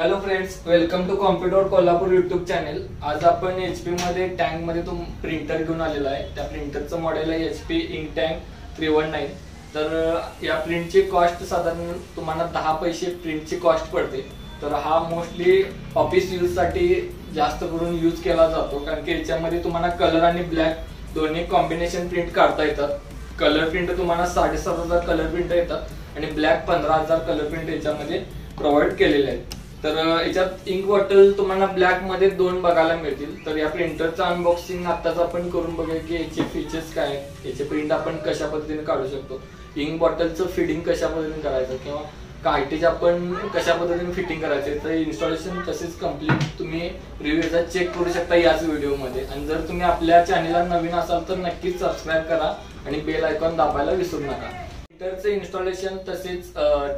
Hello friends, welcome to computer Kolhapur YouTube channel. आज आपण HP मध्ये टँक मध्ये प्रिंटर घेऊन आलेला आहे। त्या प्रिंटरचं मॉडेल आहे HP इंक टँक 319। तर या प्रिंटची कॉस्ट साधारण तुम्हाला 10 पैसे प्रिंटची कॉस्ट पडते। तर हा मोस्टली ऑफिस यूज साठी जास्त करून यूज केला जातो, कारण की याच्यामध्ये तुम्हाला कलर आणि ब्लॅक दोन्ही कॉम्बिनेशन प्रिंट काढता येतात। कलर प्रिंट तुम्हाला 7,500 कलर प्रिंट येतात आणि ब्लॅक 15,000 कलर प्रिंट याच्यामध्ये प्रोव्हाइड केलेले आहेत। तर याच्यात इंक बॉटल तुम्हाला ब्लॅक मध्ये 2 बघायला मिळतील। तर या प्रिंटरचं अनबॉक्सिंग आताच आपण करून बघूया की याचे फीचर्स काय आहेत, याचे प्रिंट आपण कशा पद्धतीने काढू शकतो, इंक बॉटलचं फिटिंग कशा पद्धतीने करायचं किंवा कार्टेज आपण कशा पद्धतीने फिटिंग करायचे, तर इन्स्टॉलेशन तसेच कंप्लीट तुम्ही रिव्ह्यूचा चेक करू शकता याच व्हिडिओमध्ये। आणि जर तुम्ही आपल्या चॅनलला नवीन असाल तर नक्कीच सबस्क्राईब करा आणि बेल आयकॉन दाबायला विसरू नका। प्रिंटरचं इन्स्टॉलेशन तसेच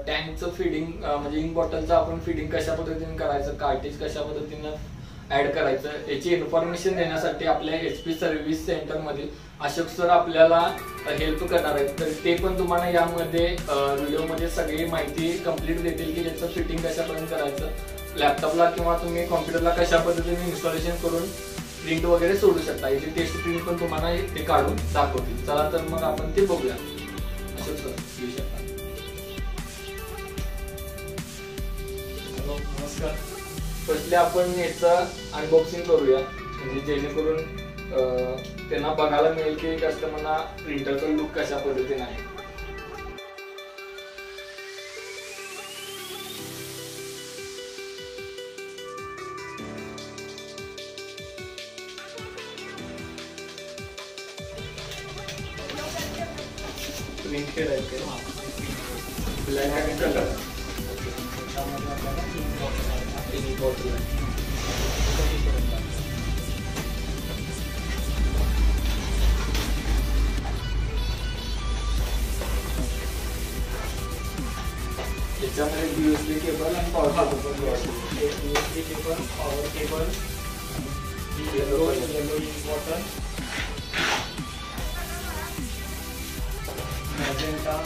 टँकचं फिडिंग म्हणजे इंक बॉटलचं आपण फिडिंग कशा पद्धतीने करायचं, कार्टेज कशा पद्धतीने ऍड करायचं याची इन्फॉर्मेशन देण्यासाठी आपल्या HP सर्व्हिस सेंटर मधील अशोक सर आपल्याला हेल्प करणार आहेत। तर ते पण तुम्हाला यामध्ये व्हिडिओमध्ये सगळी माहिती कंप्लीट देतील की त्याचं फिटिंग कशा पद्धतीने करायचं, लॅपटॉपला किंवा तुम्ही कॉम्प्युटरला कशा पद्धतीने इन्स्टॉलेशन करून प्रिंट वगैरे सोडू शकता। याची टेस्ट प्रिंट पण तुम्हाला ते काढून दाखवतील। चला तर मग आपण ते बघूया। हॅलो, नमस्कार। फर्स्टली आपण याचं अनबॉक्सिंग करूया, म्हणजे जेणेकरून त्यांना बघायला मिळेल की कस्टमरला प्रिंटरचा लुक कशा पद्धतीने आहे। प्रिंट केलाय ब्लॅक आणि कलर इंक बॉटल आहे। याच्यामध्ये USB केबल आणि power cable, USB cable, power cable, yellow ink bottle, magenta,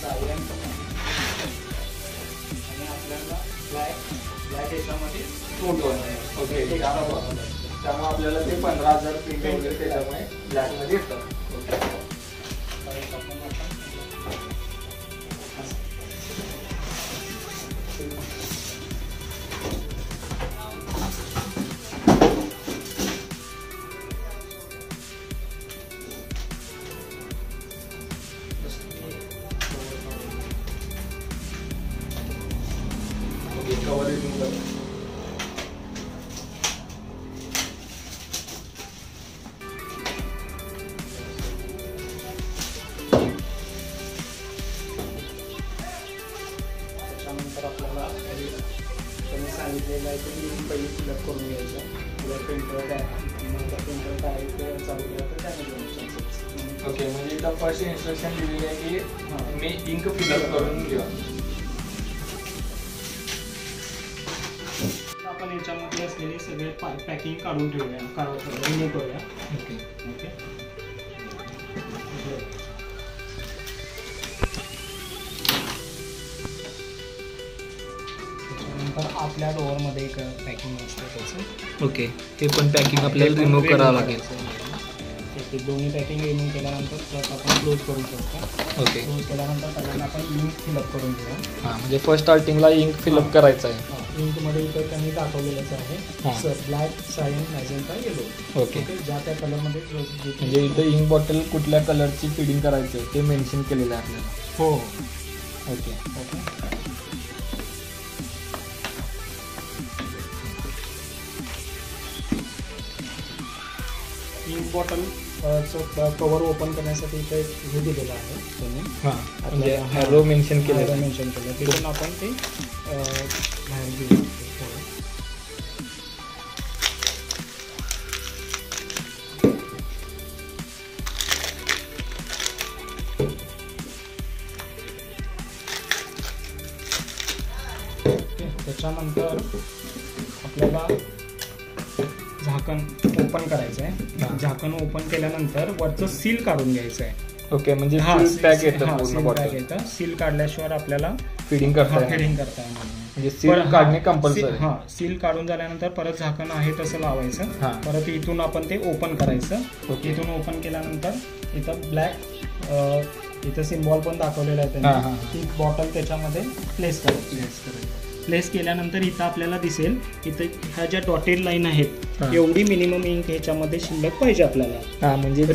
cyan आणि आपल्याला ब्लॅक याच्यामध्ये फोटो आहे। ओके, त्यामुळे आपल्याला ते 15,000 प्रिंट वगैरे त्याच्यामुळे ब्लॅक मध्ये येतात। ओके, कवर रिमूव्ह करा। त्याच्यानंतर आपल्याला तुम्ही सांगितलेलं आहे की लिंक पहिली फिलअप करून घ्यायचं। प्रिंटर काय चालू केलं तर डॅमेज। ओके, म्हणजे इथं फर्स्ट इन्स्ट्रक्शन दिलेली आहे की मी इंक फिलअप करून घ्या। आपण याच्यामध्ये असलेले सगळे पॅकिंग काढून ठेवूया, रिमूव्ह करूया। ओके ओके, त्याच्यानंतर आपल्या डोअरमध्ये एक पॅकिंग असतं त्याचं। ओके, हे पण पॅकिंग आपल्याला रिमूव्ह करावं लागेल। ते दोन्ही पॅकिंग रिमूव्ह केल्यानंतर प्लस आपण क्लोज करू शकतो। ओके, क्लोज केल्यानंतर पहिल्यांदा आपण लिंक फिलअप करून घेऊया। हां, म्हणजे फर्स्ट स्टार्टिंगला इंक फिलअप करायचं आहे। इंकमध्ये इथं त्यांनी दाखवलेलंच आहे sir, black, cyan, magenta, yellow. Okay, ज्या त्या कलरमध्ये म्हणजे इथं इंक बॉटल कुठल्या कलरची फिडिंग करायची ते मेन्शन केलेलं आहे आपल्याला। हो, okay okay. Ink bottle cover open करण्यासाठी इथे हे दिलेलं आहे त्यांनी। हां, म्हणजे हॅलो मेन्शन केलं तिथून आपण ते बाहेर घेऊ शकतो। त्याच्यानंतर आपल्याला झाकण ओपन करायचं आहे। झाकण ओपन केल्यानंतर वरचं सील काढून घ्यायचं आहे। ओके, म्हणजे सील पॅक येतं पूर्ण बॉटल। सील काढल्याशिवाय आपल्याला फिडिंग करताय फिडिंग करताय म्हणजे सील काढणे कंपल्सरी. हां, सील काढून झाल्यानंतर परत झाकण आहे तसं लावायचं. परत इथून आपण ते ओपन करायचं. इथून ओपन केल्यानंतर इथं ब्लॅक इथं सिम्बॉल पण दाखवलेला आहे त्यांनी. ती बॉटल त्याच्यामध्ये प्लेस करायची. प्लेस केल्यानंतर इथं आपल्याला दिसेल इथं ह्या ज्या डॉटेड लाईन आहेत एवढी मिनिमम इंक ह्याच्यामध्ये शिल्लक पाहिजे आपल्याला. म्हणजे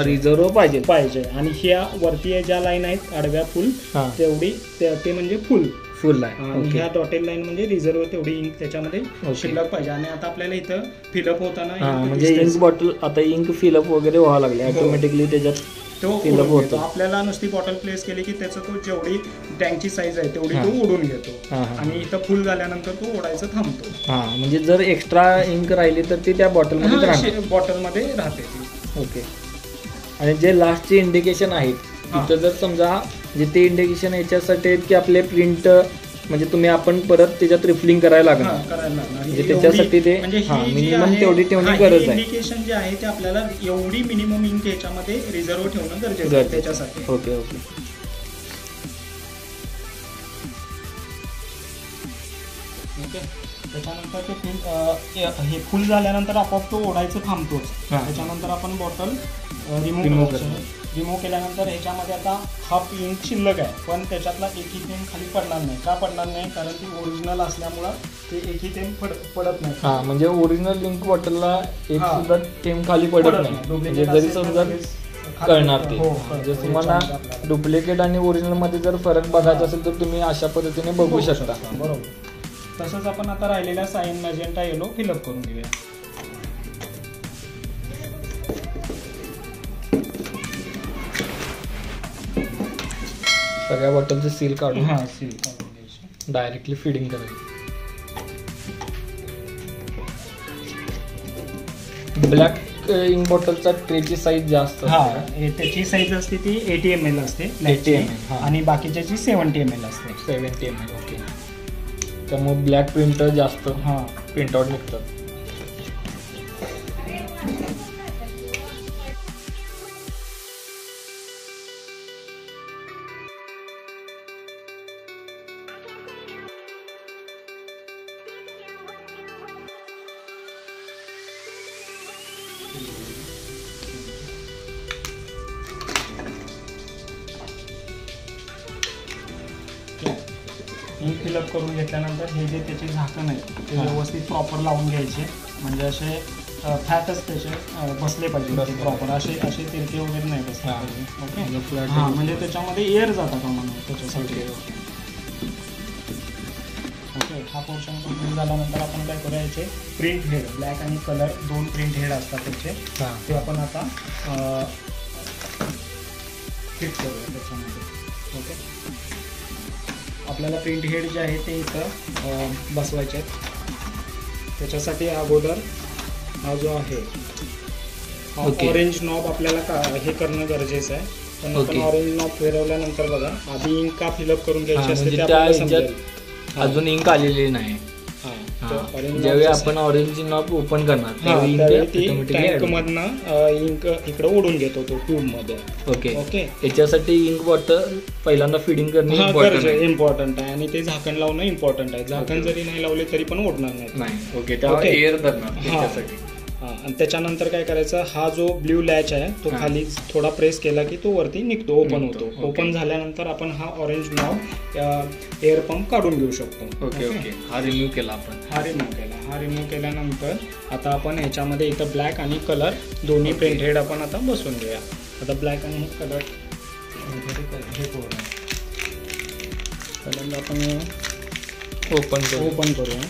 रिझर्व पाहिजे. आणि ह्या वरती ज्या लाईन आहेत आडव्या फुल तेवढी ते म्हणजे फुल आहे. आणि ह्या डॉटेड लाईन म्हणजे रिझर्व तेवढी इंक त्याच्यामध्ये शिल्लक पाहिजे. आणि आता आपल्याला इथं फिलअप होताना म्हणजे इंक बॉटल आता इंक फिलअप वगैरे व्हावं लागले ऑटोमॅटिकली त्याच्यात तो होतो. आपल्याला नुसती बॉटल प्लेस केली की त्याचा तो जेवढी टँकची साईज आहे तेवढी तो ओढून घेतो आणि इथं फुल झाल्यानंतर तो ओढायचं थांबतो. म्हणजे जर एक्स्ट्रा इंक राहिली तर ती त्या बॉटलमध्ये राहते. ओके. आणि जे लास्टचे इंडिकेशन आहेत तिथं जर समजा जे ते इंडिकेशन याच्यासाठी आहेत की आपले प्रिंट म्हणजे आपण परत त्याच्यात रिफिलिंग करायला लागणार म्हणजे त्याच्यासाठी ते मिनिमम तेवढी ठेवणे गरज आहे. इंडिकेशन जे आहे ते आपल्याला एवढी मिनिमम इंक याच्यामध्ये रिझर्व ठेवणं गरजेचं आहे त्याच्यासाठी. ओके. त्याच्यानंतर ते हे फुल झाल्यानंतर आपोआप तो ओढायचं थांबतोच. त्याच्यानंतर आपण बॉटल रिमूव्ह केल्यानंतर ह्याच्यामध्ये आता हाफ इंक शिल्लक आहे पण त्याच्यातला एकही थेंब खाली पडणार नाही. का पडणार नाही? कारण ती ओरिजिनल असल्यामुळं ते एकही थेंब पडत नाही. म्हणजे ओरिजिनल इंक बॉटलला एक सुद्धा थेंब खाली पडत नाही. म्हणजे जरी समजा कळणार ते. जर तुम्हाला डुप्लिकेट आणि ओरिजिनल मध्ये जर फरक बघायचा असेल तर तुम्ही अशा पद्धतीने बघू शकता. बरोबर. तसंच आपण आता राहिलेल्या साइन मॅजेंटा येलो फिलअप करून घेऊया. सगळ्या बॉटलचं सील काढून सील काढून घ्यायचं. डायरेक्टली फिडिंग करायचं. ब्लॅक इंक बॉटलचा ट्रेची साईज जास्त त्याची साईज असते ती 80 ml असते 80 ml आणि बाकीच्याची 70 ml असते. 70 ml. ओके. त्यामुळे ब्लॅक प्रिंटर जास्त प्रिंटआउट निघतात. इंक फिलअप करून घेतल्यानंतर हे जे त्याचे झाकण आहे ते व्यवस्थित प्रॉपर लावून घ्यायचे. म्हणजे असे फॅटच त्याचे बसले पाहिजे प्रॉपर. असे तिरके वगैरे नाही बसले पाहिजे. ओके. म्हणजे त्याच्यामध्ये एअर जाता का म्हणून त्याच्यासाठी. ओके. हा पोर्शन कंप्लीट झाल्यानंतर आपण काय करायचे प्रिंट हेड ब्लॅक आणि कलर 2 प्रिंट हेड असतात त्याचे. ते आपण आता फिट करूया त्याच्यामध्ये. ओके. आपल्याला प्रिंट हेड जे आहे ते इथं बसवायचे आहेत. त्याच्यासाठी अगोदर हा जो आहे ऑरेंज नॉब आपल्याला हे करणं गरजेचं आहे. पण आपण ऑरेंज नॉब फिरवल्यानंतर बघा आधी इंक का फिलअप करून घ्यायची असते ते आपल्याला समजेल. अजून इंक आलेली नाही. ज्यावेळी आपण ऑरेंज नॉब ओपन करणार टँक मधनं इंक इकडे ओढून घेतो तो ट्यूब मध्ये. ओके. त्याच्यासाठी इंक बॉटल पहिल्यांदा फिडिंग करणे इम्पॉर्टंट आहे आणि ते झाकण लावणं इम्पॉर्टंट आहे. झाकण जरी नाही लावले तरी पण ओढणार नाही. ओके. त्यावर एअर धरणार. आणि त्याच्यानंतर काय करायचं हा जो ब्ल्यू लॅच आहे तो खाली थोडा प्रेस केला की तो वरती निघतो ओपन होतो. ओपन झाल्यानंतर आपण हा ऑरेंज नॉब एअर पंप काढून घेऊ शकतो. ओके. हा रिमूव्ह केला आपण. हा रिमूव्ह केल्यानंतर आता आपण ह्याच्यामध्ये इथं ब्लॅक आणि कलर दोन्ही प्रिंट हेड आपण आता बसवून घेऊया. आता ब्लॅक आणि कलर हे पहिल्यांदा आपण ओपन करूया.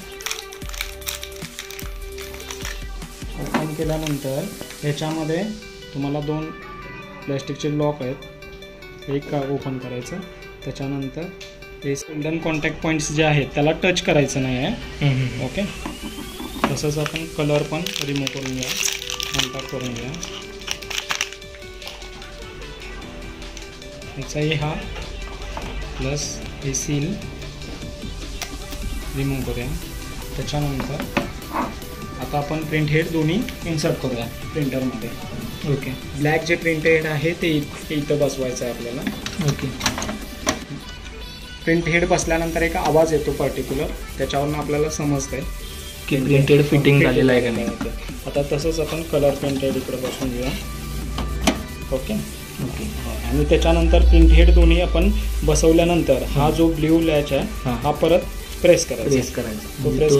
ओपन केल्यानंतर ह्याच्यामध्ये तुम्हाला 2 प्लॅस्टिकचे ब्लॉक आहेत. एक ओपन करायचं. त्याच्यानंतर हे इंडन कॉन्टॅक्ट पॉईंट्स जे आहेत त्याला टच करायचं नाही आहे. ओके. तसंच आपण कलर पण रिमूव्ह करून घ्या. कॉन्टॅक्ट करून घ्या. याचाही हा प्लस हे सील रिमूव्ह करूया. त्याच्यानंतर आता आपण प्रिंट हेड दोन्ही इन्सर्ट करूया प्रिंटरमध्ये. ओके. ब्लॅक जे प्रिंट हेड आहे ते इथं बसवायचं आहे आपल्याला. ओके. प्रिंट हेड बसल्यानंतर एक आवाज येतो पर्टिक्युलर, त्याच्यावरून आपल्याला समजतंय की प्रिंटेड फिटिंग झालेलं आहे का नाही. आता तसंच आपण कलर प्रिंटेड इकडे बसून घेऊया. Okay okay. आणि त्याच्यानंतर प्रिंट हेड दोन्ही आपण बसवल्यानंतर हा जो ब्ल्यू लॅच आहे हा परत प्रेस करायचा. तो प्रेस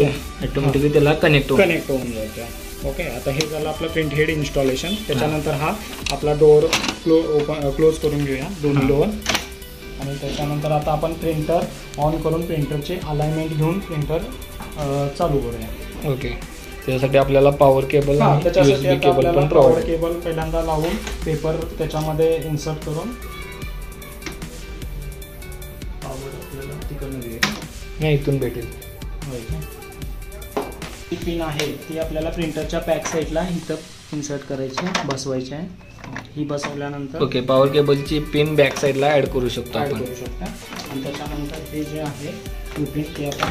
ऑटोमॅटिकली त्याला कनेक्ट होऊन जातो. ओके, आता हे झालं आपलं प्रिंट हेड इन्स्टॉलेशन. त्याच्यानंतर हा आपला डोअर क्लोज करून घेऊया, दोन्ही डोअर. आणि त्याच्यानंतर आता आपण प्रिंटर ऑन करून प्रिंटरचे अलाइनमेंट घेऊन प्रिंटर चालू करूया. ओके, त्याच्यासाठी आपल्याला पॉवर केबल आणि USB केबल पण पॉवर केबल पहिल्यांदा लावून पेपर त्याच्यामध्ये इन्सर्ट करून पॉवर आपल्याला तिकडनं नाही इथून भेटेल. ही पिन आहे ती आपल्याला प्रिंटरच्या बॅक साईडला इथं इन्सर्ट करायची, बसवायची आहे. ही बसवल्यानंतर ओके, पॉवर केबलची पिन बॅक साईडला ऍड करू शकतो आपण. आणि त्याच्यानंतर हे जे आहे ही पिन ती आपण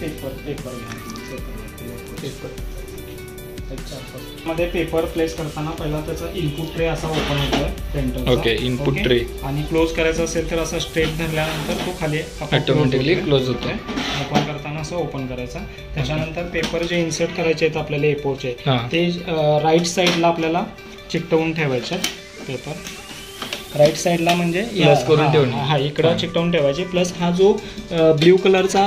पेपर मध्ये पेपर प्लेस करताना पहिला त्याचा इनपुट ट्रे असा ओपन होतोय प्रिंटरचा. Okay, input tray. आणि क्लोज करायचा असेल तर असं स्ट्रेट धरल्यानंतर तो खाली ऑटोमॅटिकली क्लोज होतोय. ओपन करताना असं ओपन करायचा. त्याच्यानंतर पेपर जे इन्सर्ट करायचे आहेत आपल्याला एपोरचे ते राईट साईडला आपल्याला चिकटवून ठेवायचे. पेपर राईट साईडला म्हणजे करून ठेवून इकडं चिकटवून ठेवायचे. प्लस हा जो ब्ल्यू कलरचा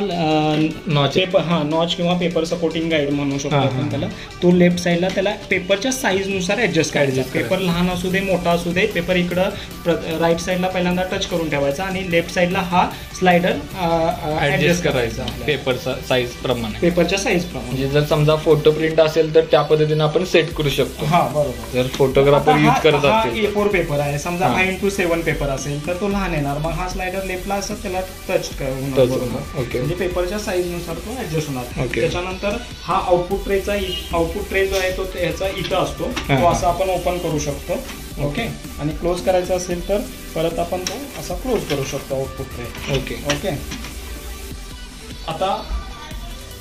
नॉच किंवा पेपर सपोर्टिंग गाईड म्हणू शकतो आपण त्याला, तो लेफ्ट साईडला त्याला पेपरच्या साईजनुसार ऍडजस्ट करायचा. पेपर लहान असू दे मोठा असू दे, पेपर इकडं राईट साईडला पहिल्यांदा टच करून ठेवायचा आणि लेफ्ट साईडला हा स्लायडर ऍडजस्ट करायचा पेपरचा साईज प्रमाणे, पेपरच्या साईज प्रमाणे. म्हणजे जर समजा फोटो प्रिंट असेल तर त्या पद्धतीने आपण सेट करू शकतो. हा बरोबर. जर फोटोग्राफर यूज करत असेल, A4 पेपर आहे समजा 9:7 पेपर असेल तर तो लहान येणार, मग हा स्लायडर लेफ्टला असं त्याला टच होणार. म्हणजे पेपरच्या साईज नुसार तो ऍडजस्ट होणार. त्याच्यानंतर हा आउटपुट ट्रे जो आहे तो ह्याचा इथं असतो, तो असा आपण ओपन करू शकतो. ओके, आणि क्लोज करायचा असेल तर परत आपण तो असा क्लोज करू शकतो आउटपुट ट्रे. ओके. आता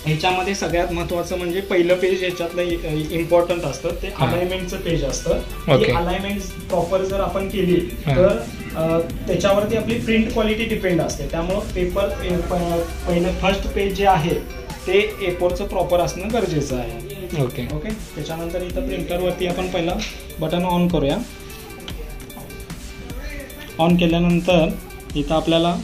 ह्याच्यामध्ये सगळ्यात महत्त्वाचं म्हणजे पहिलं पेज ह्याच्यातलं इम्पॉर्टंट असतं ते अलाइनमेंटचं पेज असतं. अलाइनमेंट प्रॉपर जर आपण केली तर त्याच्यावरती आपली प्रिंट क्वालिटी डिपेंड असते. त्यामुळं पेपर पहिलं फर्स्ट पेज जे आहे ते A4चं प्रॉपर असणं गरजेचं आहे. ओके. त्याच्यानंतर इथं प्रिंटरवरती आपण पहिला बटन ऑन करूया. ऑन केल्यानंतर इथं आपल्याला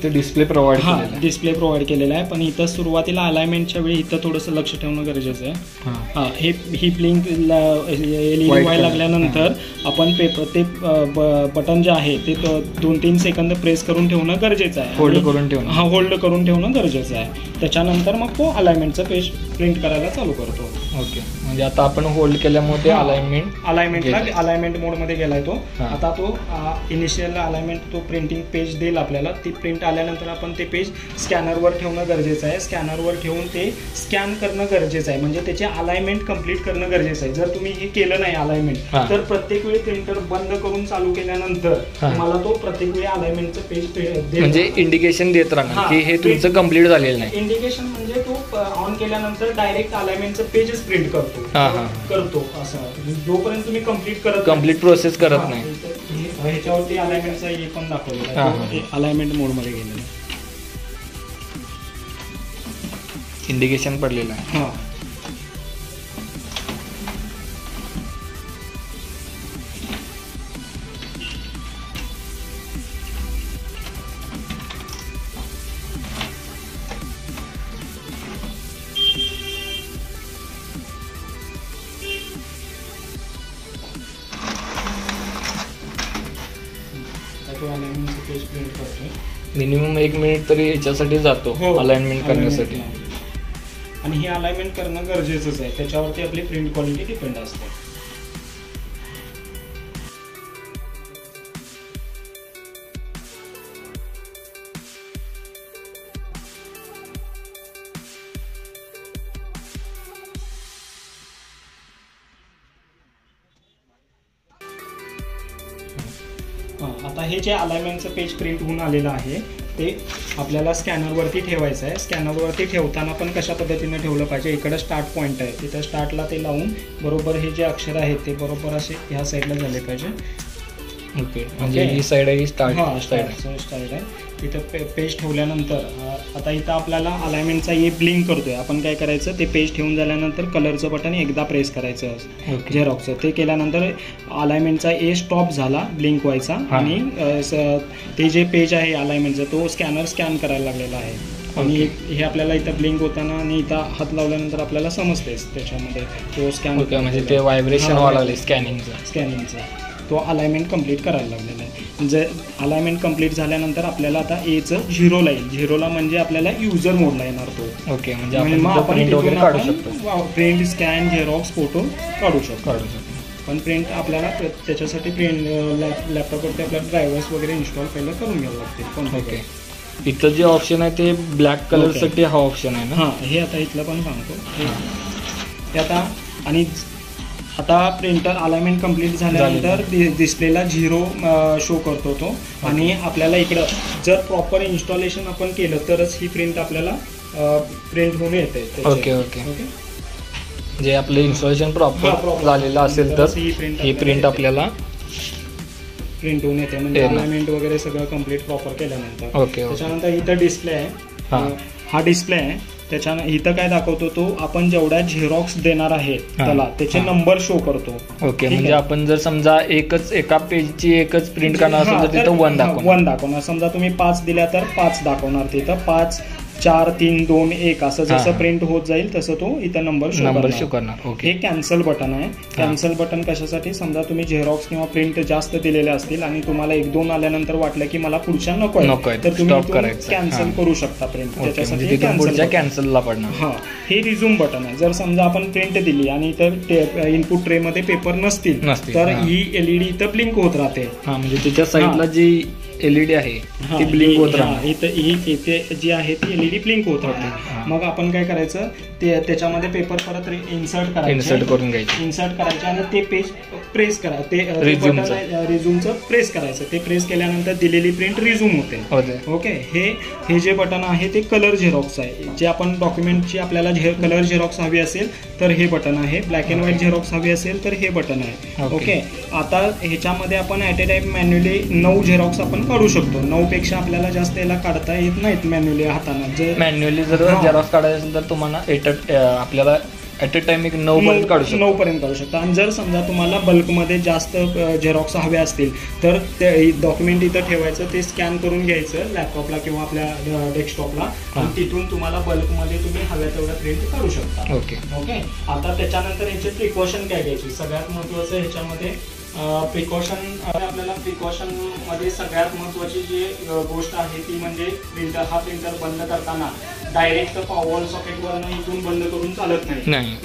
डिस्प्ले प्रोव्हाइड केलेला आहे. पण इथं सुरुवातीला अलाइनमेंटच्या वेळी इथं थोडंसं लक्ष ठेवणं गरजेचं आहे. ही ब्लिंक LED व्हायला लागल्यानंतर आपण पेपर ते बटन जे आहे ते 2-3 सेकंद प्रेस करून ठेवणं गरजेचं आहे. होल्ड करून ठेवणं गरजेचं आहे. त्याच्यानंतर मग तो अलाइनमेंटचं पेज प्रिंट करायला चालू करतो. ओके, म्हणजे आता आपण होल्ड केल्यामुळे अलाइनमेंट मोडमध्ये गेलाय तो. आता तो इनिशियल अलाइनमेंट तो प्रिंटिंग पेज देईल आपल्याला. ती प्रिंट आल्यानंतर आपण ते पेज स्कॅनरवर ठेवणं गरजेचं आहे. स्कॅनरवर ठेवून ते स्कॅन करणं गरजेचं आहे, म्हणजे त्याचे अलाइनमेंट कंप्लीट करणं गरजेचं आहे. जर तुम्ही हे केलं नाही अलाइनमेंट तर प्रत्येक वेळी प्रिंटर बंद करून चालू केल्यानंतर तुम्हाला तो प्रत्येक वेळी अलाइनमेंटचं पेज म्हणजे इंडिकेशन देत राहणार की हे तुमचं कंप्लीट झालेलं नाही. इंडिकेशन म्हणजे तो ऑन केल्यानंतर डायरेक्ट अलाइनमेंटचं पेजच प्रिंट करतो असं. जोपर्यंत तुम्ही कंप्लीट प्रोसेस करत नाही. ह्याच्यावरती अलाइनमेंटचा हे पण दाखवलेला आहे, अलाइनमेंट मोडमध्ये गेलेलं आहे, इंडिकेशन पडलेलं आहे. मिनिमम 1 मिनिट तरी याच्यासाठी जातो अलाइनमेंट करण्यासाठी. आणि हे अलाइनमेंट करणं गरजेचंच आहे, त्याच्यावरती आपली प्रिंट क्वालिटी डिपेंड असते. आता हे जे अलाइनमेंटचं पेज प्रिंट होऊन आलेलं आहे ते आपल्याला स्कॅनरवरती ठेवायचं आहे. स्कॅनरवरती ठेवताना पण कशा पद्धतीने ठेवलं पाहिजे, इकडं स्टार्ट पॉईंट आहे, तिथं स्टार्टला ते लावून बरोबर हे जे अक्षर आहेत ते बरोबर असे ह्या साईडला झाले पाहिजे. ओके, म्हणजे ही साईड आहे, ही स्टार्ट साईड आहे. तिथं पेज ठेवल्यानंतर आता इथं आपल्याला अलाइनमेंटचा हे ब्लिंक करतोय. आपण काय करायचं, ते पेज ठेवून झाल्यानंतर कलरचं बटन एकदा प्रेस करायचं झेरॉक्सचं. ते केल्यानंतर अलाइनमेंटचा ए स्टॉप झाला ब्लिंक व्हायचा आणि ते जे पेज आहे अलाइनमेंटचं तो स्कॅनर स्कॅन करायला लागलेला आहे. आणि हे आपल्याला इथं ब्लिंक होताना आणि इथं हात लावल्यानंतर आपल्याला समजतेच त्याच्यामध्ये तो स्कॅन, म्हणजे ते व्हायब्रेशन व्हायला लागले स्कॅनिंगचा. तो अलाइनमेंट कंप्लीट करायला लागलेला आहे. जर अलाइनमेंट कंप्लीट झाल्यानंतर आपल्याला आता एचं 0ला येईल. 0ला म्हणजे आपल्याला युजर मोडला येणार तो. ओके, म्हणजे आपण प्रिंट, स्कॅन, झेरॉक्स, फोटो काढू शकतो. पण प्रिंट आपल्याला त्याच्यासाठी लॅपटॉपवरती आपल्याला ड्रायव्हर्स वगैरे इन्स्टॉल पहिलं करून घ्यावं लागतील. ओके, इथं जे ऑप्शन आहे ते ब्लॅक कलरसाठी हा ऑप्शन आहे ना. हां, हे आता इथलं पण सांगतो. हे आता आणि आता प्रिंटर अलाइनमेंट कंप्लीट झाल्यानंतर डिस्प्लेला 0 शो करतो तो. आणि आपल्याला इकडं जर प्रॉपर इन्स्टॉलेशन आपण केलं तरच ही प्रिंट आपल्याला प्रिंट होऊन येते. ओके, जे आपलं इन्स्टॉलेशन प्रॉपर झालेलं असेल तर ही प्रिंट आपल्याला प्रिंट होऊन येते. म्हणजे अलाइनमेंट वगैरे सगळं कंप्लीट प्रॉपर केल्यानंतर. ओके, त्याच्यानंतर इथं डिस्प्ले आहे, हा डिस्प्ले आहे. त्याच्यानं इथं काय दाखवतो, तो आपण जेवढ्या झेरॉक्स देणार आहे त्याला त्याचे नंबर शो करतो. ओके, म्हणजे आपण जर समजा एका पेजची एकच प्रिंट करणार असेल तर तिथं 1 दाखवणार. समजा तुम्ही 5 दिल्या तर 5 दाखवणार. तिथं 5, 4, 3, 2, 1 असं जसं प्रिंट होत जाईल तसं तो इथं नंबर शो करणार. हे कॅन्सल बटन आहे. कॅन्सल बटन कशासाठी, समजा तुम्ही झेरॉक्स किंवा प्रिंट जास्त दिलेले असतील आणि तुम्हाला 1-2 आल्यानंतर वाटलं की मला पुढच्या नको तर तुम्ही कॅन्सल करू शकता प्रिंट. त्याच्यासाठी कॅन्सलला पडणार. हा, हे रिझ्यूम बटन आहे. जर समजा आपण प्रिंट दिली आणि इतर इनपुट ट्रे मध्ये पेपर नसतील तर ही LED इथं ब्लिंक होत राहते. म्हणजे तिच्या साईडला जी LED आहे ती ब्लिंक होत राहते. इथे जी आहे ती LED ब्लिंक होत राहते. मग आपण काय करायचं, त्याच्यामध्ये पेपर परत इन्सर्ट करून घ्यायचे. इन्सर्ट करायचे आणि ते पेज प्रेस करायचं, ते रिझ्यूमचं प्रेस करायचं. ते प्रेस केल्यानंतर दिलेली प्रिंट रिझ्यूम होते. ओके, हे जे बटन आहे ते कलर झेरॉक्स आहे. जे आपण डॉक्युमेंटची आपल्याला कलर झेरॉक्स हवी असेल तर हे बटन आहे. ब्लॅक अँड व्हाईट झेरॉक्स हवी असेल तर हे बटन आहे. ओके, आता ह्याच्यामध्ये आपण at a time manually 9 Xerox आपण काढू शकतो. 9 पेक्षा आपल्याला जास्त याला काढता येत नाहीत मॅन्युअली हाताने. मॅन्युअली जर झेरॉक्स काढायचं असेल तर तुम्हाला आपल्याला ॲट अ टाइम 9 पर्यंत काढू शकता. आणि जर समजा तुम्हाला बल्कमध्ये जास्त झेरॉक्स हवे असतील तर ते डॉक्युमेंट इथं ठेवायचं, ते स्कॅन करून घ्यायचं लॅपटॉपला किंवा आपल्या डेस्कटॉपला आणि तिथून तुम्हाला बल्कमध्ये तुम्ही हव्या तेवढं प्रिंट करू शकता. ओके, आता त्याच्यानंतर ह्याचे प्रिकॉशन काय घ्यायची, सगळ्यात महत्त्वाचं ह्याच्यामध्ये प्रिकॉशन. आपल्याला प्रिकॉशन मध्ये सगळ्यात महत्त्वाची जी गोष्ट आहे ती म्हणजे प्रिंटर बंद करताना डायरेक्ट पॉवर सॉकेटवरनं इथून बंद करून चालत नाही.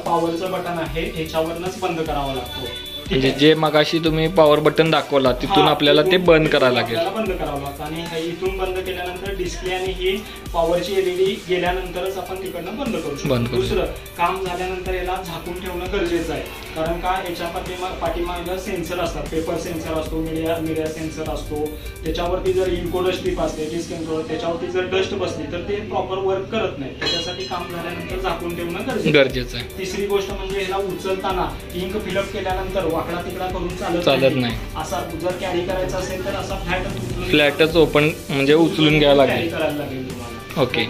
पॉवरचं बटन आहे ह्याच्यावरनच बंद करावं लागतो. म्हणजे जे मगाशी तुम्ही पॉवर बटन दाखवला तिथून आपल्याला ते बंद करायला लागेल. बंद करावं लागतं आणि इथून बंद केल्यानंतर डिस्प्ले आणि ही पॉवरची LED गेल्यानंतरच आपण तिकडनं बंद करू शकतो. दुसरं काम झाल्यानंतर याला झाकून ठेवणं गरजेचं आहे. कारण का याच्या पाठीमागं सेन्सर असतात. पेपर सेन्सर असतो, मीडिया सेन्सर असतो. त्याच्यावरती जर इन्कोडर स्ट्रीप असते डिस्क कंट्रोल, त्याच्यावरती जर डस्ट बसली तर ते प्रॉपर वर्क करत नाही. त्याच्यासाठी काम झाल्यानंतर झाकून ठेवणं गरजेचं आहे. तिसरी गोष्ट म्हणजे ह्याला उचलताना इंक फिलअप केल्यानंतर वाकडा तिकडा करून चालत नाही. असा जर कॅरी करायचा असेल तर असा फ्लॅटच ओपन म्हणजे उचलून घ्यायला लागेल तुम्हाला. ओके,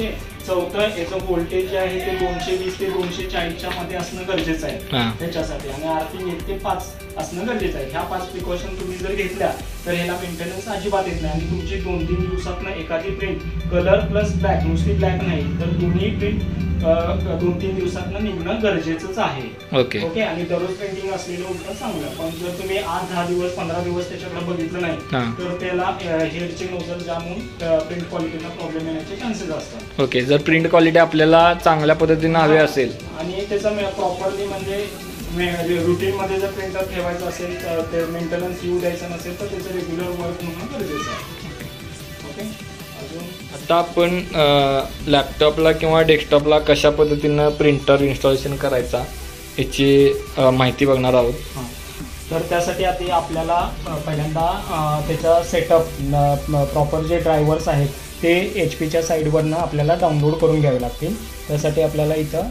चौथं याचं व्होल्टेज जे आहे ते 220 ते 240च्या मध्ये असणं गरजेचं आहे त्याच्यासाठी. आणि आर्थिंग 1 ते 5 असणं गरजेचं आहे. ह्या 5 प्रिकॉशन तुम्ही जर घेतल्या तर ह्याला मेंटेनन्स अजिबात येत नाही. आणि तुमची 2-3 दिवसातनं एखादी प्रिंट कलर प्लस ब्लॅक, नुसती ब्लॅक नाही तर दोन्ही प्रिंट 2-3 दिवसातनं निघणं गरजेचंच आहे. ओके, आणि दररोज प्रिंटिंग असलेलं उलट चांगलं. पण जर तुम्ही 8-10 दिवस 15 दिवस त्याच्याकडे बघितलं नाही तर त्याला हेअरचे नोझल जामून प्रिंट क्वालिटीला प्रॉब्लेम येण्याचे चान्सेस असतात. ओके, जर प्रिंट क्वालिटी आपल्याला चांगल्या पद्धतीने हवी असेल आणि त्याचं प्रॉपरली म्हणजे रुटीन मध्ये जर प्रिंटर ठेवायचं असेल तर ते मेंटेनन्स येऊ द्यायचं नसेल तर त्याचं रेग्युलर वर्क होणं गरजेचं आहे. ओके, आता आपण लॅपटॉपला किंवा डेस्कटॉपला कशा पद्धतीनं प्रिंटर इन्स्टॉलेशन करायचा याची माहिती बघणार आहोत. तर त्यासाठी आधी आपल्याला पहिल्यांदा त्याचा सेटअप प्रॉपर जे ड्रायव्हर्स आहेत ते HP साईडवरनं आपल्याला डाउनलोड करून घ्यावे लागतील. त्यासाठी आपल्याला इथं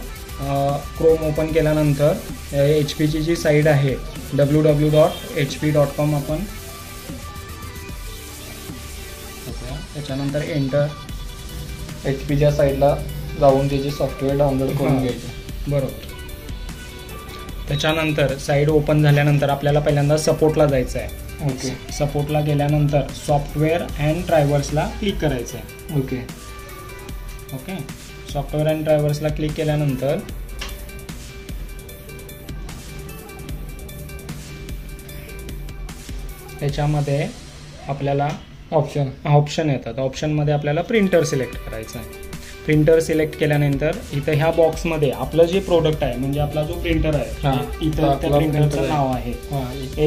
क्रोम ओपन केल्यानंतर HPची जी साईड आहे www.hp.com आपण त्याच्यानंतर एंटर HPच्या साईडला जाऊन त्याचे सॉफ्टवेअर डाउनलोड करून घ्यायचे. बरोबर. त्याच्यानंतर साईड ओपन झाल्यानंतर आपल्याला पहिल्यांदा सपोर्टला जायचं आहे. ओके. सपोर्टला गेल्यानंतर सॉफ्टवेअर अँड ड्रायव्हर्सला क्लिक करायचं आहे. ओके. ओके. सॉफ्टवेअर अँड ड्रायव्हर्सला क्लिक केल्यानंतर त्याच्यामध्ये आपल्याला ऑप्शन येतात. ऑप्शनमध्ये आपल्याला प्रिंटर सिलेक्ट करायचं आहे. प्रिंटर सिलेक्ट केल्यानंतर इथं ह्या बॉक्समध्ये आपलं जे प्रोडक्ट आहे म्हणजे आपला जो प्रिंटर आहे इथं त्या प्रिंटरचं नाव आहे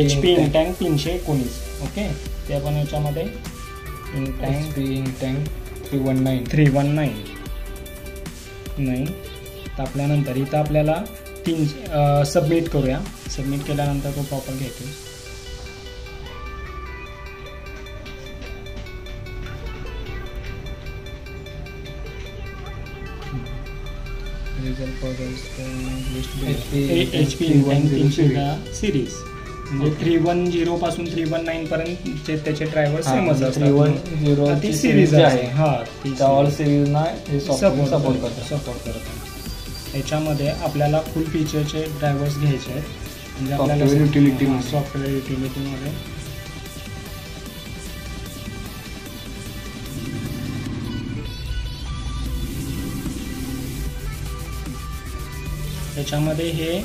HP इंटँक 319. ओके. ते आपण याच्यामध्ये इंटँक 319 नाही टाकल्यानंतर इथं आपल्याला सबमिट करूया. सबमिट केल्यानंतर तो प्रॉपर घेतो. HP इंटँक 300 सिरीज म्हणजे 310 पासून 319 पर्यंत त्याचे ड्रायव्हर सेमच असतात. 310 ती सिरीज आहे. हा ती ऑल सिरीजना सपोर्ट करतात. याच्यामध्ये आपल्याला फुल फीचरचे ड्रायव्हर्स घ्यायचे आहेत म्हणजे आपल्याला सॉफ्टवेअर युटिलिटीमध्ये त्याच्यामध्ये हे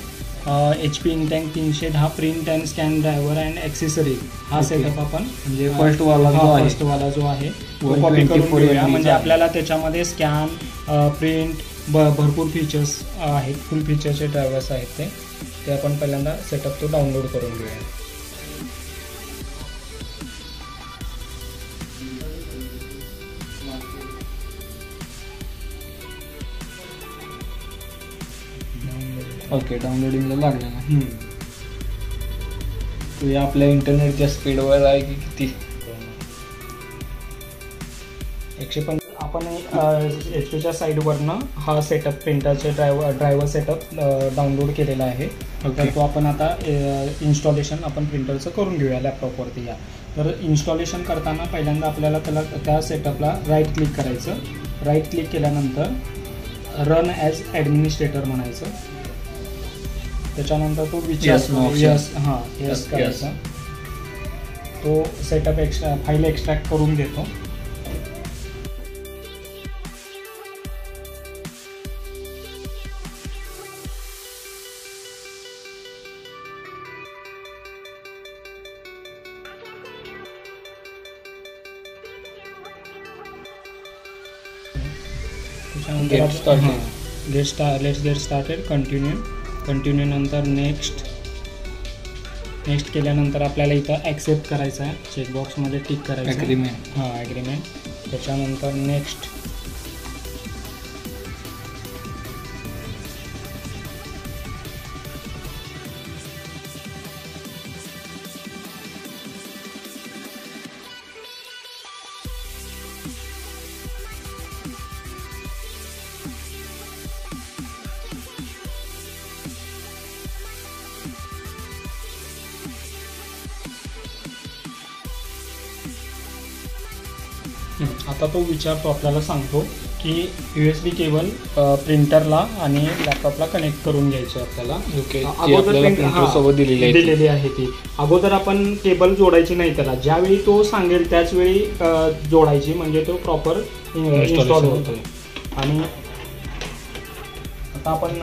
HP इंटँक 310 print and scan driver and accessories हा सेटअप आपण म्हणजे फर्स्ट वाला जो आहे तो कॉपी करून घेऊया. म्हणजे आपल्याला त्याच्यामध्ये स्कॅन प्रिंट भरपूर फीचर्स आहेत. फुल फीचरचे ड्रायव्हर्स आहेत ते आपण पहिल्यांदा सेटअप तो डाउनलोड करून घेऊया. ओके. डाउनलोडिंगला लागलं ना. तो आपल्या इंटरनेटच्या स्पीडवर आहे की किती 150. आपण HPच्या साईडवरनं हा सेटअप प्रिंटरचे ड्रायव्हर सेटअप डाउनलोड केलेला आहे. तर तो आपण आता इन्स्टॉलेशन आपण प्रिंटरचं करून घेऊया लॅपटॉपवरती. या तर इन्स्टॉलेशन करताना पहिल्यांदा आपल्याला त्या सेटअपला राईट क्लिक करायचं. राईट क्लिक केल्यानंतर रन ॲज ॲडमिनिस्ट्रेटर म्हणायचं. त्याच्यानंतर तो यस करायचा. तो सेटअप फाईल एक्स्ट्रॅक्ट करून घेतो. Let's get started. कंटिन्यू नंतर नेक्स्ट केल्यानंतर आपल्याला इथं ॲक्सेप्ट करायचं आहे. चेकबॉक्समध्ये टिक करायचं. ॲग्रीमेंट. त्याच्यानंतर नेक्स्ट. आता तो विचारतो आपल्याला सांगतो की USB केबल प्रिंटरला आणि लॅपटॉपला कनेक्ट करून घ्यायची आपल्याला. अगोदर दिलेली आहे ती. अगोदर आपण केबल जोडायची नाही त्याला. ज्यावेळी तो सांगेल त्याच वेळी जोडायची म्हणजे तो प्रॉपर इन्स्टॉल होतो. आणि आता आपण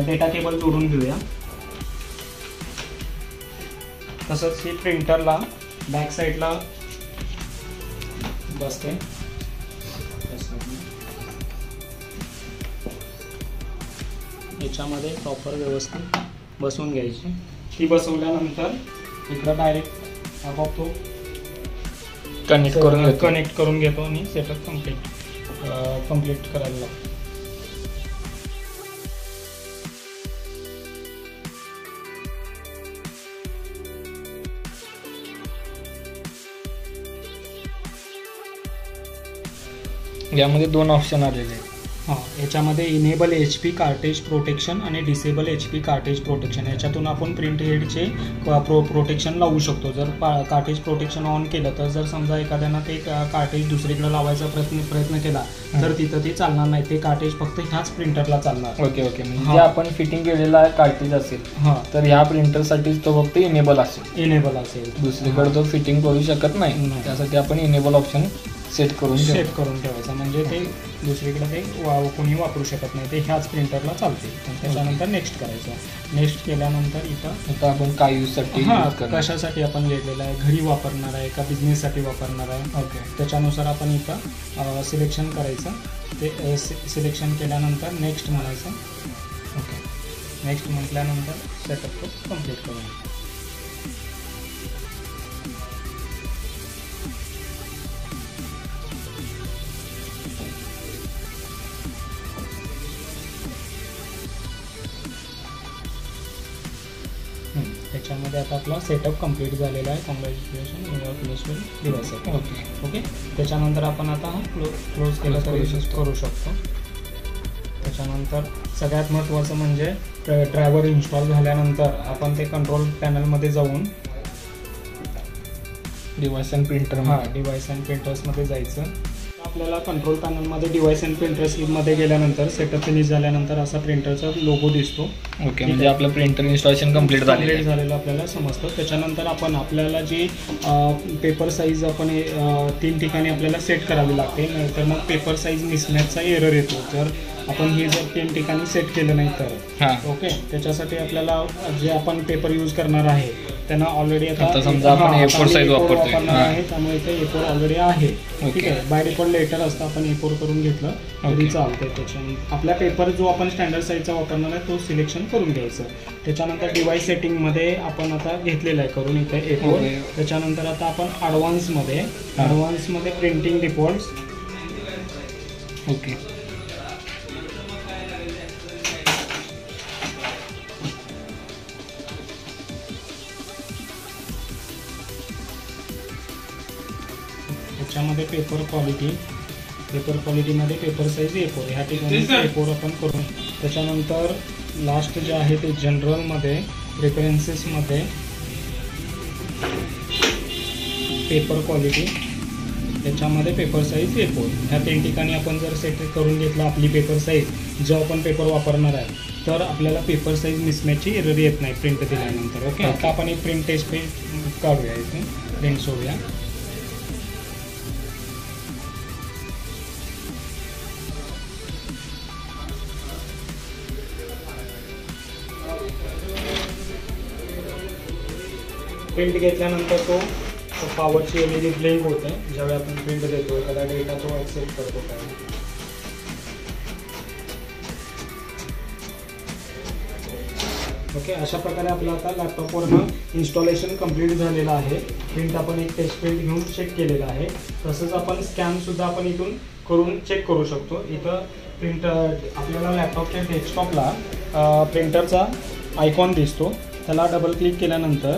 डेटा केबल जोडून घेऊया. तसंच ही प्रिंटरला बॅक साईडला बसते. याच्यामध्ये प्रॉपर व्यवस्थित बसवून घ्यायची. ती बसवल्यानंतर इकडं डायरेक्ट आपोआप तो कनेक्ट करून घेतो आणि सेटअप कम्प्लीट करायला लागतो. यामध्ये 2 ऑप्शन आलेले आहेत. हां, याच्यामध्ये इनेबल HP कार्टेज प्रोटेक्शन आणि डिसेबल HP कार्टेज प्रोटेक्शन, याच्यातून आपण प्रिंट हेडचे प्रोटेक्शन लावू शकतो. जर कार्टेज प्रोटेक्शन ऑन केलं तर जर समजा एखाद्यानं ते कार्टेज दुसरीकडे लावायचा प्रयत्न केला तर तिथं ते चालणार नाही. ते कार्टेज फक्त ह्याच प्रिंटरला चालणार. ओके. म्हणजे आपण फिटिंग केलेला कार्टेज असेल तर ह्या प्रिंटरसाठीच तो फक्त इनेबल असेल. दुसरीकडे तो फिटिंग करू शकत नाही. त्यासाठी आपण इनेबल ऑप्शन सेट करून ठेवायचं, म्हणजे ते दुसरीकडे ते कोणी वापरू शकत नाही. ते ह्याच प्रिंटरला चालते. त्याच्यानंतर नेक्स्ट करायचं. नेक्स्ट केल्यानंतर इथं आपण काय यूजसाठी कशासाठी आपण घेतलेलं आहे, घरी वापरणार आहे का बिझनेससाठी वापरणार आहे. ओके, त्याच्यानुसार आपण इथं सिलेक्शन करायचं. ते सिलेक्शन केल्यानंतर नेक्स्ट म्हणायचं. ओके, नेक्स्ट म्हटल्यानंतर सेटअप कंप्लीट करूया. त्याच्यामध्ये आता आपला सेटअप कंप्लीट झालेला आहे. Congratulation, you have finished device. Okay, त्याच्यानंतर आपण आता हा क्लोज केला तरी करू शकतो. त्याच्यानंतर सगळ्यात महत्त्वाचं म्हणजे ड्रायव्हर इन्स्टॉल झाल्यानंतर आपण ते कंट्रोल पॅनलमध्ये जाऊन डिव्हाइस अँड प्रिंटर्समध्ये जायचं. आपल्याला कंट्रोल पॅनलमध्ये डिव्हाइस अँड प्रिंटर्समध्ये गेल्यानंतर सेटअप फिनिश झाल्यानंतर असा प्रिंटरचा लोगो दिसतो. ओके, म्हणजे आपलं प्रिंटर इन्स्टॉलेशन कंप्लीट झालेलं आपल्याला समजतं. त्याच्यानंतर आपल्याला जी पेपर साईज आपण 3 ठिकाणी आपल्याला सेट करावी लागते. तर मग पेपर साईज मिसमॅचचा एरर येतो जर आपण हे 3 ठिकाणी सेट केलं नाही तर. ओके, त्याच्यासाठी आपल्याला जे आपण पेपर यूज करणार आहे त्यांना ऑलरेडी आता समजा आपण A4 साईज वापरणार आहे, त्यामुळे इथे A4 ऑलरेडी आहे. ठीक आहे, बाय डिफॉल्ट लेटर असतं, आपण A4 करून घेतलं तरी चालतंय. त्याच्या आपला पेपर जो आपण स्टँडर्ड साईजचा वापरणार आहे तो सिलेक्शन करून घ्यायचं. त्याच्यानंतर डिव्हाइस सेटिंगमध्ये आपण आता घेतलेलं आहे करून इथे A4. त्याच्यानंतर आता आपण ॲडव्हान्समध्ये प्रिंटिंग रिपोर्ट्स. ओके, त्याच्यामध्ये पेपर क्वालिटीमध्ये पेपर साईज A4 ह्या ठिकाणी A4 आपण करून. त्याच्यानंतर लास्ट जे आहे ते जनरलमध्ये प्रेफरन्सेसमध्ये पेपर क्वालिटी, त्याच्यामध्ये पेपर साईज A4 ह्या 3 ठिकाणी आपण जर सेट करून घेतलं आपली पेपर साईज जो आपण पेपर वापरणार आहे तर आपल्याला पेपर साईज मिसमॅचची एरर येत नाही प्रिंट दिल्यानंतर. ओके, आता आपण एक प्रिंट टेस्ट पेज काढूया, इथे प्रिंट सोडूया. प्रिंट घेतल्यानंतर तो पॉवरची LED ब्लिंक होते ज्यावेळी आपण प्रिंट देतो, एखादा डेटा तो ॲक्सेप्ट करतो. ओके, अशा प्रकारे आपलं आता लॅपटॉपवरनं इन्स्टॉलेशन कंप्लीट झालेलं आहे. प्रिंट आपण एक टेस्ट प्रिंट घेऊन चेक केलेलं आहे. तसंच आपण स्कॅनसुद्धा आपण इथून करून चेक करू शकतो. इथं प्रिंट आपल्याला लॅपटॉपच्या डेस्कटॉपला प्रिंटरचा आयकॉन दिसतो, त्याला डबल क्लिक केल्यानंतर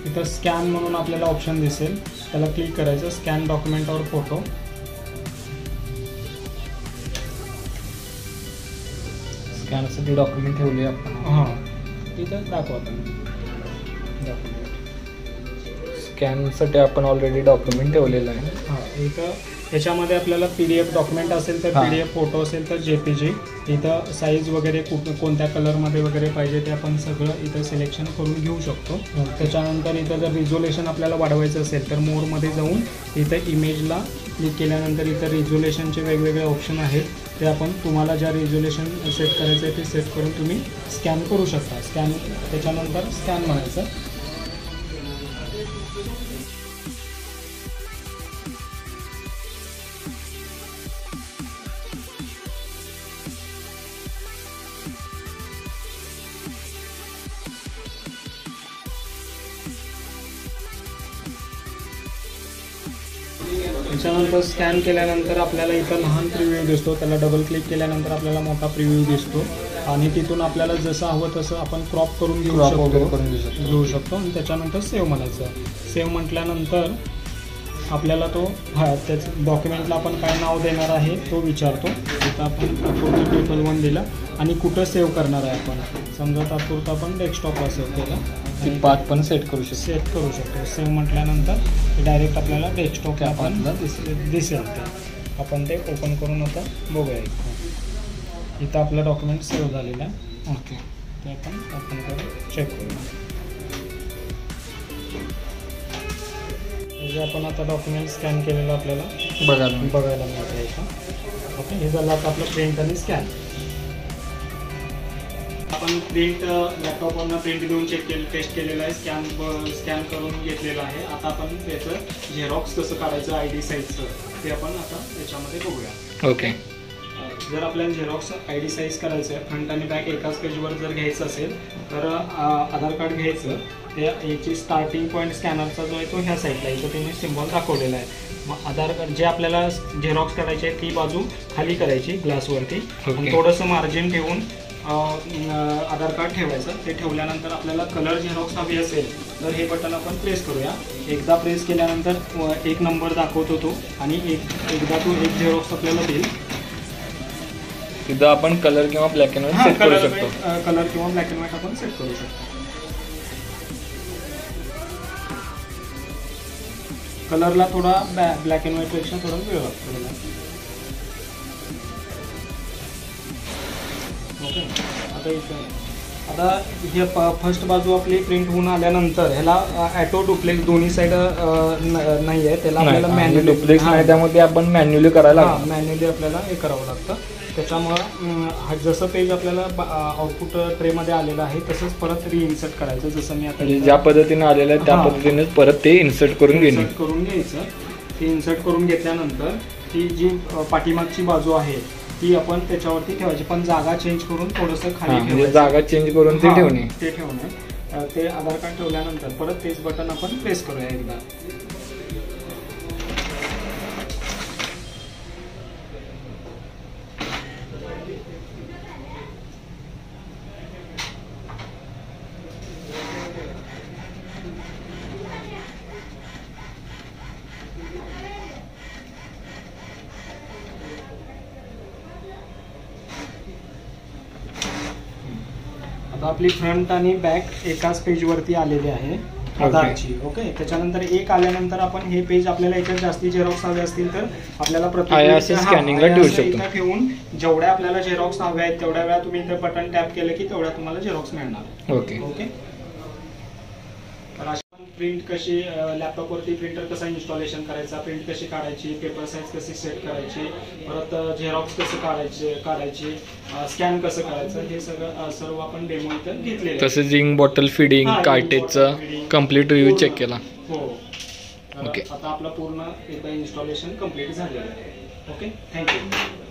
इथं स्कॅन म्हणून आपल्याला ऑप्शन दिसेल, त्याला क्लिक करायचं. स्कॅन डॉक्युमेंट और फोटो. स्कॅनसाठी डॉक्युमेंट ठेवले आपण. तिथं दाखवतो स्कॅनसाठी आपण ऑलरेडी डॉक्युमेंट ठेवलेलं आहे. इथं याच्यामध्ये आपल्याला PDF डॉक्युमेंट असेल तर PDF, फोटो असेल तर JPG. इथं साईज वगैरे कोणत्या कलरमध्ये वगैरे पाहिजे ते आपण सगळं इथं सिलेक्शन करून घेऊ शकतो. त्याच्यानंतर इथं जर रिझोल्युशन आपल्याला वाढवायचं असेल तर मोरमध्ये जाऊन इथं इमेजला क्लिक केल्यानंतर इथं रिझोल्युशनचे वेगवेगळे ऑप्शन आहेत. ते आपण तुम्हाला ज्या रिझोल्युशन सेट करायचं आहे ते सेट करून तुम्ही स्कॅन करू शकता. त्याच्यानंतर स्कॅन म्हणायचं. त्याच्यानंतर स्कॅन केल्यानंतर आपल्याला इथं लहान प्रिव्ह्यू दिसतो, त्याला डबल क्लिक केल्यानंतर आपल्याला मोठा प्रिव्ह्यू दिसतो. आणि तिथून आपल्याला जसं हवं तसं आपण क्रॉप करून घेऊ शकतो आणि त्याच्यानंतर सेव्ह म्हणायचं. सेव्ह म्हटल्यानंतर आपल्याला तो त्याचं डॉक्युमेंटला आपण काय नाव देणार आहे तो विचारतो. तिथं आपण तात्पुरतं टेबल 1 दिला आणि कुठं सेव्ह करणार आहे आपण. समजा तात्पुरतं आपण डेस्कटॉपला सेव्ह केलं, ती पाथ पण सेट करू शकतो. सेव्ह म्हटल्यानंतर डायरेक्ट आपल्याला डेस्कटॉपला आपण दिसेल ते. आपण ते ओपन करून आता बघूया. इथं आपलं डॉक्युमेंट सेव्ह झालेलं आहे. ओके, ते आपण ओपन करून चेक करूया. जे आपण आता डॉक्युमेंट स्कॅन केलेलं आपल्याला बघायला मिळतं इथं. ओके, हे झालं आता आपलं प्रिंट आणि स्कॅन. आपण प्रिंट लॅपटॉपवरनं प्रिंट देऊन टेस्ट केलेलं आहे. स्कॅन करून घेतलेलं आहे. आता आपण त्याचं झेरॉक्स कसं काढायचं ID साईजचं ते आपण आता याच्यामध्ये बघूया. ओके, जर आपल्याला झेरॉक्स ID साईज करायचं आहे, फ्रंट आणि बॅक एकाच पेजवर जर घ्यायचं असेल तर आधार कार्ड घ्यायचं. ते याची स्टार्टिंग पॉईंट स्कॅनरचा जो आहे तो ह्या साईडला इथं तुम्ही सिम्बॉल दाखवलेला आहे. मग आधार कार्ड जे आपल्याला झेरॉक्स काढायचे आहे ती बाजू खाली करायची ग्लासवरती आणि थोडंसं मार्जिन ठेवून आधार कार्ड ठेवायचं. ते ठेवल्यानंतर आपल्याला कलर झेरॉक्स हवी असेल तर हे बटन आपण प्रेस करूया. एकदा प्रेस केल्यानंतर एक नंबर दाखवतो तो आणि एकदा तो एक झेरॉक्स आपल्याला देईल. तिथं आपण कलर किंवा ब्लॅक अँड व्हाईट सेट करू शकतो. कलर किंवा ब्लॅक अँड व्हाईट आपण सेट करू शकतो. कलरला थोडा ब्लॅक अँड व्हाईटपेक्षा थोडा वेळ लागतो. ओके, आता हे फर्स्ट बाजू आपली प्रिंट होऊन आल्यानंतर ह्याला ॲटो डुप्लेक्स दोन्ही साईड नाही आहे. त्याला आपल्याला मॅन्युअली डुप्लेक्स नाही, त्यामुळे आपण मॅन्युअली करायला मॅन्युअली आपल्याला हे करावं लागतं. त्याच्यामुळं जसं पेज आपल्याला आउटपुट ट्रेमध्ये आलेलं आहे तसंच परत रिइन्सर्ट करायचं. जसं मी आता ज्या पद्धतीने आलेलं आहे त्या पद्धतीने परत ते इन्सर्ट करून घ्यायचं. ते इन्सर्ट करून घेतल्यानंतर ती जी पाठीमागची बाजू आहे ती आपण त्याच्यावरती ठेवायची, पण जागा चेंज करून थोडंसं खाली ठेवायचं. जागा चेंज करून ते ठेवणे. ते आधार कार्ड ठेवल्यानंतर परत तेच बटन आपण प्रेस करूया एकदा. आपली फ्रंट आणि बॅक एकाच पेजवरती आलेली आहे आधारची. ओके, त्याच्यानंतर एक आल्यानंतर आपण हे पेज आपल्याला याच्यात जास्ती झेरॉक्स हवे असतील तर आपल्याला ठेवून जेवढ्या आपल्याला झेरॉक्स हवे आहेत तेवढ्या वेळा तुम्ही इथे बटन टॅप केलं की तेवढ्या तुम्हाला झेरॉक्स मिळणार. ओके ओके, तर अशी प्रिंट कशी लॅपटॉपवरती प्रिंटर कसा इन्स्टॉलेशन करायचा, प्रिंट कशी काढायची, पेपर साईज कशी सेट करायची, परत झेरॉक्स कसं काढायची, स्कॅन कसं करायचं, हे सर्व आपण डेमो इथं घेतलेलं. तसेच इंक बॉटल फिडिंग कार्टेजचा कम्प्लीट रिव्ह्यू चेक केला. हो, ओके. आता आपलं पूर्ण एकदा इन्स्टॉलेशन कम्प्लीट झालेलं आहे. Okay, thank you.